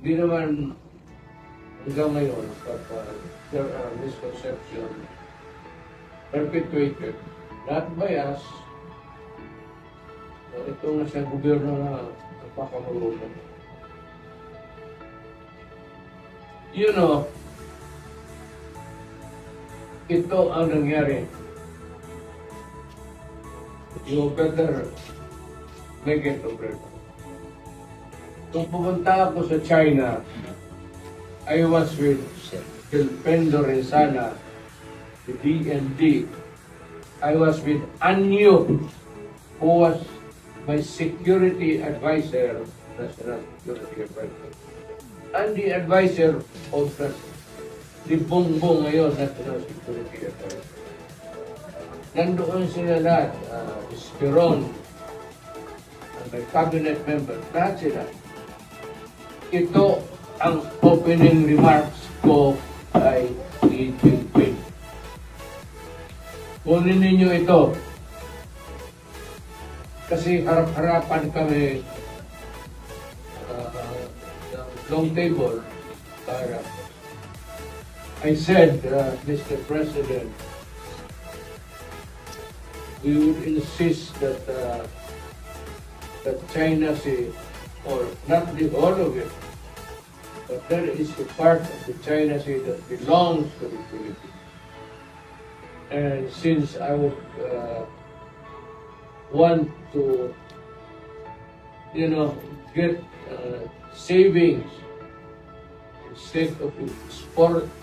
Hindi naman hanggang ngayon, there are misconceptions perpetuated, not bias. Ito nga sa gobyerno na nagpakamulungan. You know, ito ang nangyari. You better make it over. Kung pumunta ako sa China, I was with Pendo Renzana, the DND. I was with Anyo, who was my security advisor, National Security Advisor, and the advisor of the Bongbong ngayon, National Security Advisor. Nandoon sila lahat, Esperon, and my cabinet members, lahat sila. Ito ang opening remarks ko kay Xi Jinping. Kunin ninyo ito. Kasi harap-harapan kami long table para I said, Mr. President, we would insist that that China Sea, or not the whole of it, but there is a part of the China Sea that belongs to the Philippines. And since I would want to, get savings instead of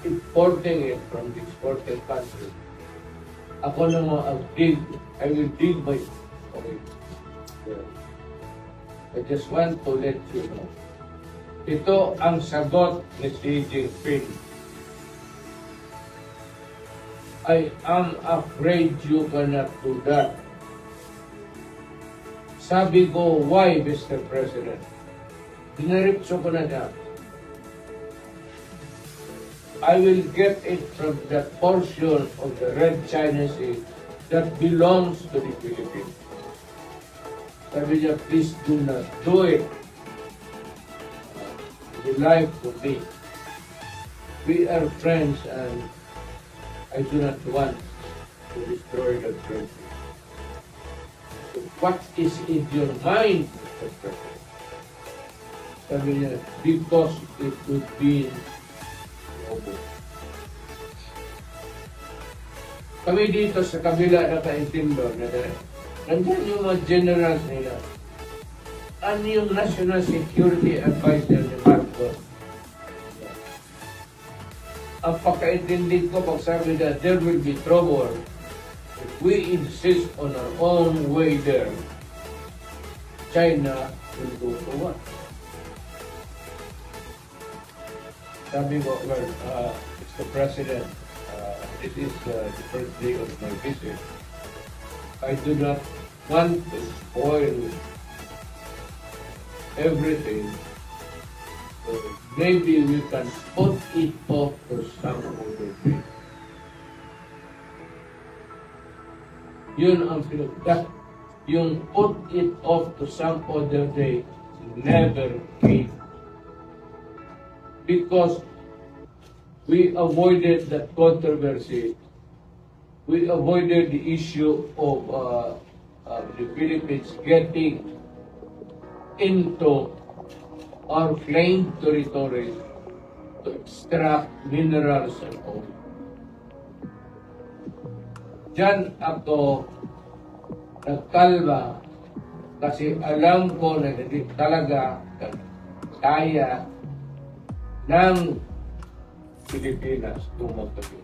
importing it from the exporting country, ako na I will dig my, okay. I just want to let you know. Ito ang sagot ni Xi Jinping. I am afraid you cannot do that. Sabi ko, why, Mr. President? Dinaripso ko na niya. I will get it from that portion of the Red China Sea that belongs to the Philippines. Sabi niya, please do not do it. The life to me. We are friends and I do not want to destroy the country. So what is in your mind, Mr. President? Sabi niya, because it would be noble. Kami dito sa kabila nakaintindo na nandiyan yung mga generals nila. Ano yung National Security Advisor ni Marcos? Ang pagkaintindi ko pag sabi na there will be trouble if we insist on our own way there. China will go to what? Sabi ko, well, Mr. President, this is the first day of my visit. I do not want to spoil everything. So maybe we can put it off to some other day. Yun ang pinagdak. Yung put it off to some other day never came. Because we avoided that controversy. We avoided the issue of the Philippines getting into our claimed territory to extract minerals and oil. Diyan ako nagkalma kasi alam ko na hindi talaga kaya ng Pilipinas tumagtabi.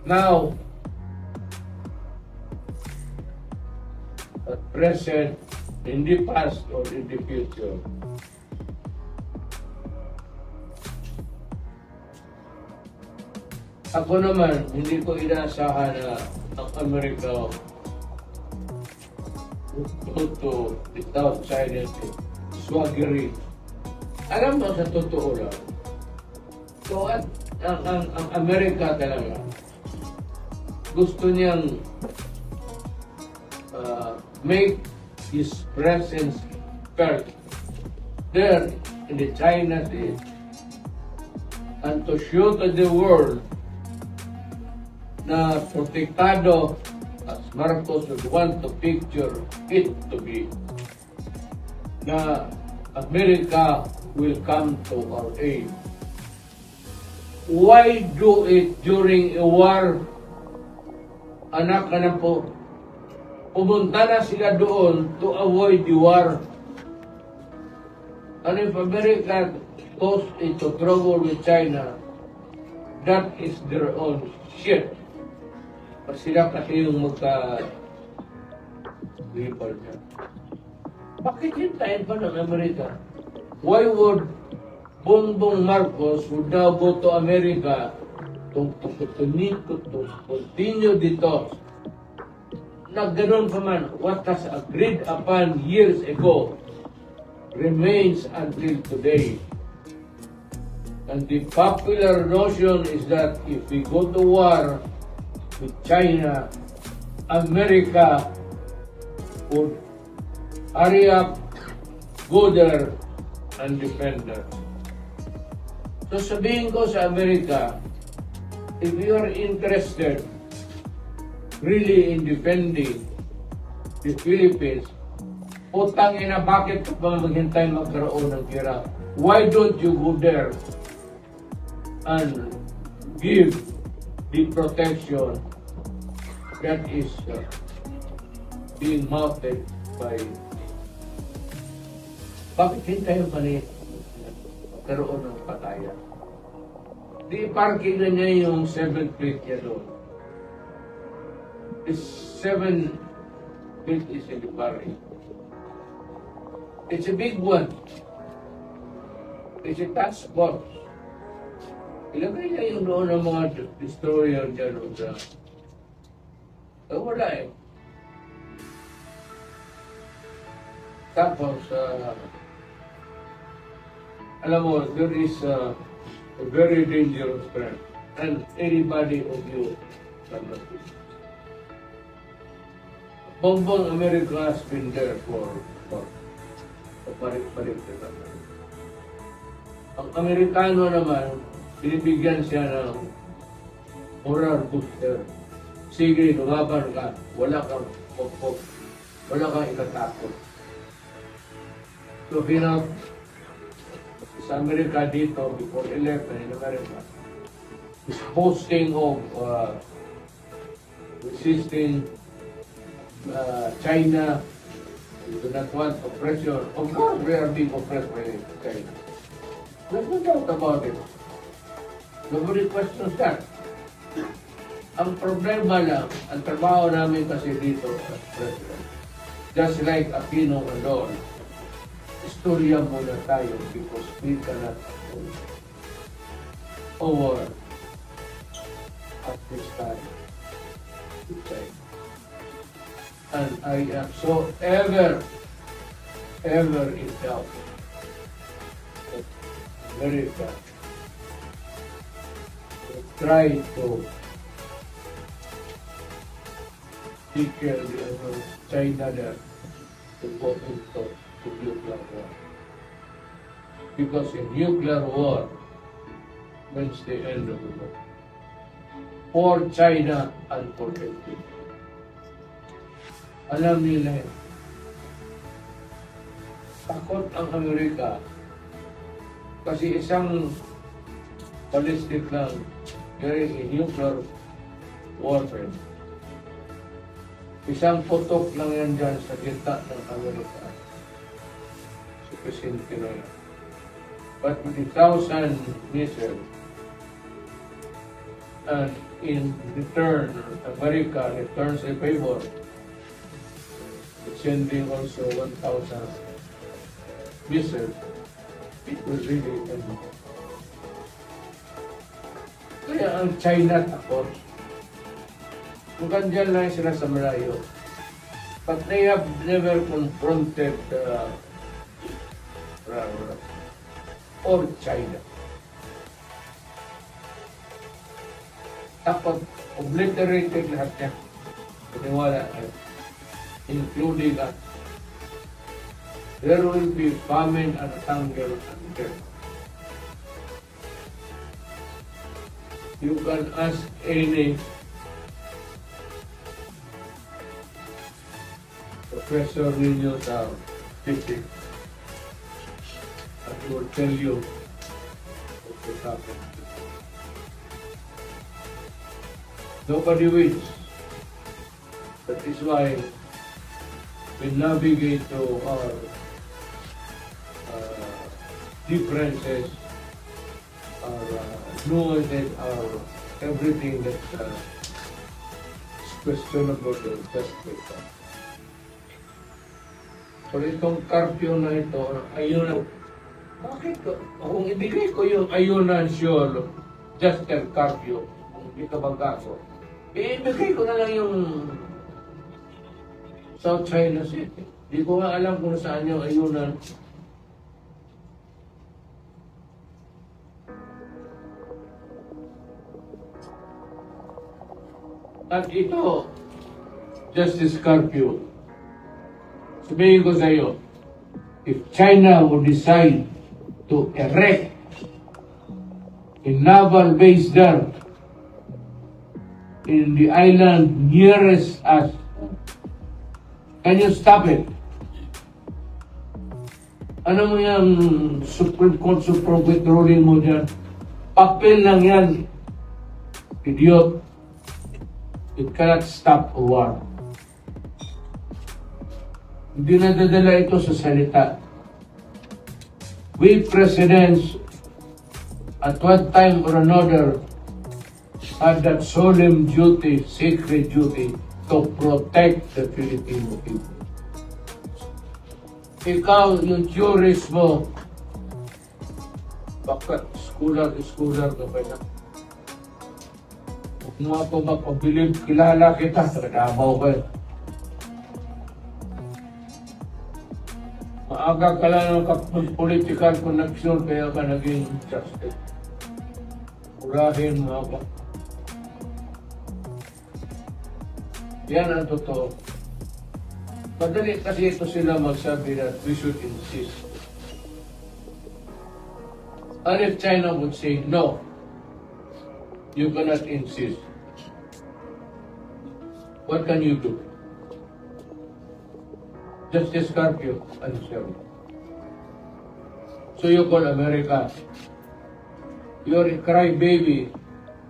Now, at present, in the past or in the future, ako naman, hindi ko inaasahan na ang Amerika would go to the South China Sea, swaggery. Alam mo, sa totoo lang, so ang Amerika talaga, gusto niyang make his presence felt there in the China Sea, and to show to the world na protektado as Marcos would want to picture it to be, na America will come to our aid. Why do it during a war? Anak ka na po, pumunta na sila doon to avoid the war. And if America goes into trouble with China, that is their own shit. Sila kasi yung magka-ripple niya. Bakit hintayin pa ng Amerika? Why would Bongbong Marcos would now go to America to continue dito? Na ganoon pa man, what has agreed upon years ago remains until today. And the popular notion is that if we go to war with China, America would hurry up, go there, and defend us. So sabihin ko sa Amerika, if you are interested really in defending the Philippines, utang ina, bakit pa maghintay magkaroon ng kira? Why don't you go there and give the protection that is being mounted by... Bakit hintayin pa niya magkaroon ng patayan? Di parking na niya yung 7th fleet niya doon. The 7th fleet is in the Barry. It's a big one. It's a task force. Ilagay niya yung doon ng mga destroyer dyan o dyan. Wala eh. Tapos, alam mo, there is a very dangerous friend. And anybody of you can not be. Bongbong America has been there for parik-parik. Ang Amerikano naman, binibigyan siya ng moral booster. Sige, lumaban ka. Wala kang pokpok. Wala kang ikatakot. So, sa Amerika dito, before election in America, is posting of resisting China. We do not want oppression. Of course, we are being oppressed by China. There's no doubt about it. Nobody questions that. Ang problema lang, ang trabaho namin kasi dito as president, just like Aquino and all, istorya muna tayo because we cannot over at this time with China. And I am so ever in doubt that America will try to take care of China there to go into nuclear war. Because a nuclear war means the end of the world. For China and for the people. Alam nila yun. Takot ang Amerika kasi isang ballistic lang during a nuclear warfare. Isang putok lang yan dyan sa gitna ng Amerika. Si President Pinoy. But with 1,000 missiles, and in return, America returns a favor, sending also 1,000 missiles, it will really end. Kaya ang China takot. Mukhang dyan lang sila sa malayo. But they have never confronted or China. Takot, obliterated lahat niya. Paniwala, including us. there will be famine and hunger and death. You can ask any professor ninyo sa physics and he will tell you what will happen. Nobody wins. That is why we navigate to our differences, our nuances, our everything that's questionable or just with that. So itong curfew na ito, ayun, bakit ko? Kung ibigay ko yung ayunan sure, just a curfew, kung hindi ka magkaso, ibigay ko na lang yung South China Sea. Hindi ko nga alam kung saan yung ayunan. At ito, Justice Curfew, sabihin ko sa iyo, if China would decide to erect a naval base there in the island nearest us, can you stop it? Ano mo yung Supreme Court Supreme ruling mo dyan? Papel lang yan. Idiot. It cannot stop a war. Hindi nadadala ito sa salita. We presidents, at one time or another, had that solemn duty, sacred duty, to protect the Filipino people. Ikaw, yung jurist mo, bakit scholar ka ba na? Huwag mo ako magpabilib, kilala kita, nagamaw ka. Maaga ka lang ng political connection, kaya ka naging justice. Urahin mo ako. Yan ang totoo. Madali kasi ito sila magsabi that we should insist. And if China would say, no, you cannot insist, what can you do? Justice Curfew, answer. So you call America. You're a crybaby.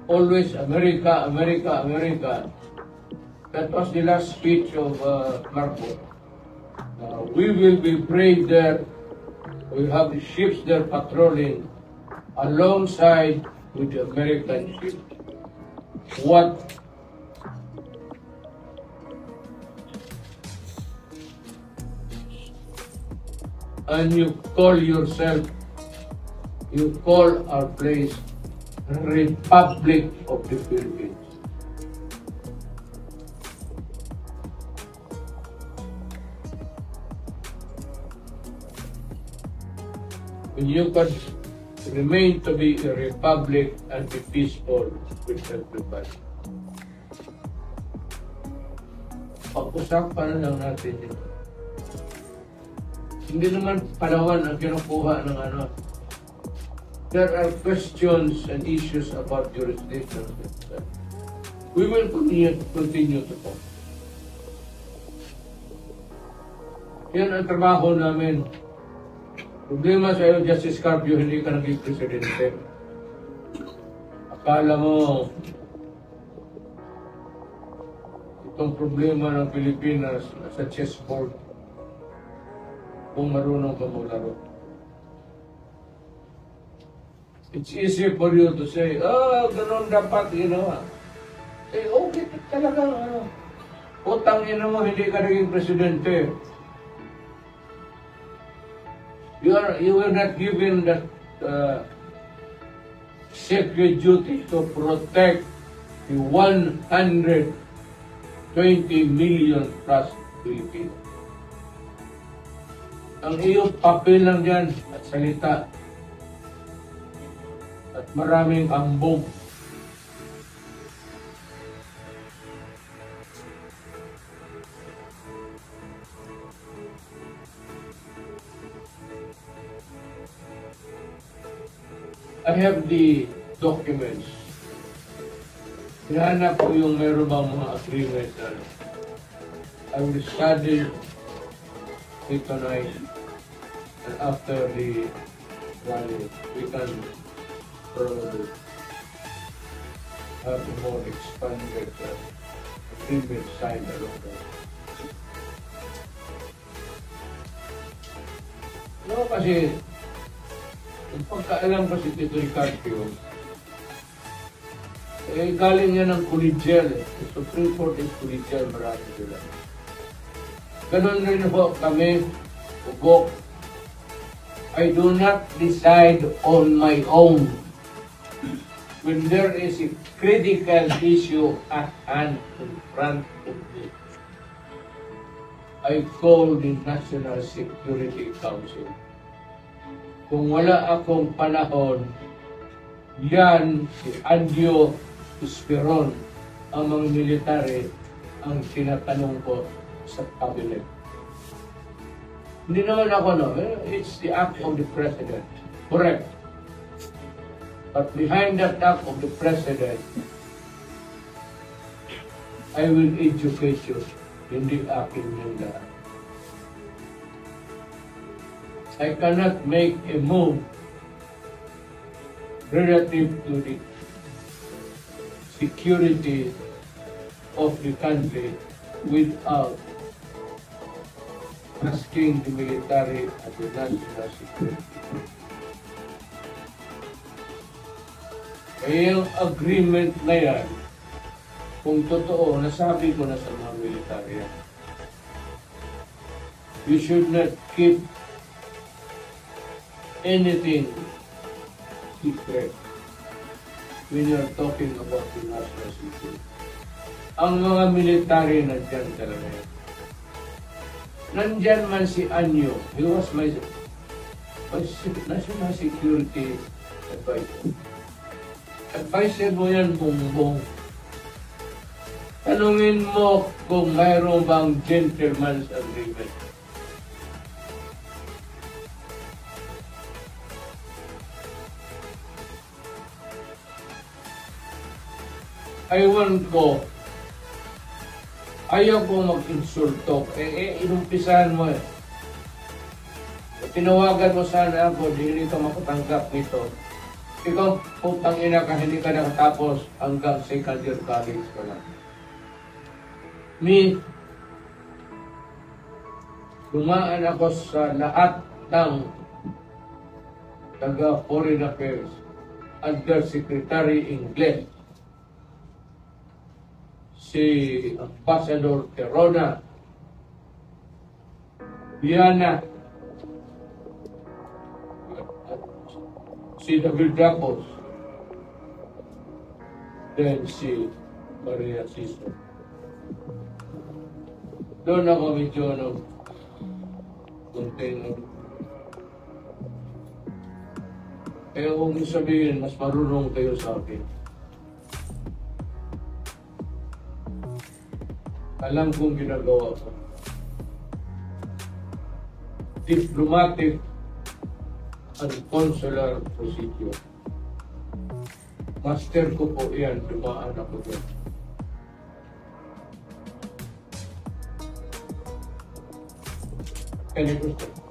Always America, America, America. That was the last speech of Marcos. We will be brave there. We have the ships there patrolling alongside with the American ships. What? And you call yourself, you call our place Republic of the Philippines. When you can remain to be a republic and be peaceful with everybody. Pag-usapan na lang natin yun. Hindi naman Palawan ang kinukuha ng ano. There are questions and issues about jurisdiction. We will continue to talk. Yan ang trabaho namin. Problema sa iyo, Justice Curfew, hindi ka naging presidente. Akala mo, itong problema ng Pilipinas sa chessboard, kung marunong ka maglaro. It's easy for you to say, oh, ganun dapat ginawa. Eh, okay, talagang ano. Utang ina mo, hindi ka naging presidente. You were not given that sacred duty to protect the 120 million plus Filipinos. Ang iyong papel lang dyan at salita at maraming ambog. I have the documents. Hinahanap ko yung meron bang mga agreements na I will study it tonight, and after the rally, we can probably have a more expanded agreement signed along that. No, kasi yung pagkaalam ko si Tito Ricardo, galing niya ng collegial eh. The Supreme Court is collegial, marami sila. Ganon rin po kami, ugok. I do not decide on my own. When there is a critical issue at hand in front of me, I call the National Security Council. Kung wala akong panahon, yan si Andio Esperon, ang mga military, ang tinatanong ko sa cabinet. Hindi naman ako, no? It's the act of the President. Correct. But behind that act of the President, I will educate you. Hindi aking nila. I cannot make a move relative to the security of the country without asking the military and the national security. Kaya yung agreement na yan, kung totoo, nasabi ko na sa mga military yan. You should not keep anything secret when you're talking about the national security. Ang mga military nandyan talaga yan. Nandyan man si Anyo, he was my national security advisor. Advisor mo yan, Bongbong. Tanungin mo kung mayroon bang gentleman's agreement. Aywan ko, ayaw ko mag-insulto. Inumpisahan mo eh. Tinawagan mo sana ako, hindi ka makatanggap nito. Ikaw, putang ina ka, hindi ka nakatapos hanggang second year college ka lang. Me, dumaan ako sa lahat ng taga-Foreign Affairs, Undersecretary Ingles, si Ambassador Terona, Viana, si David Dacos, then si Maria Sisto. Doon ako medyo konting kaya kung sabihin, mas marunong kayo sa akin. Alam kong ginagawa ko. Diplomatic and consular procedure. Master ko po yan, dumaan ako doon. Any question?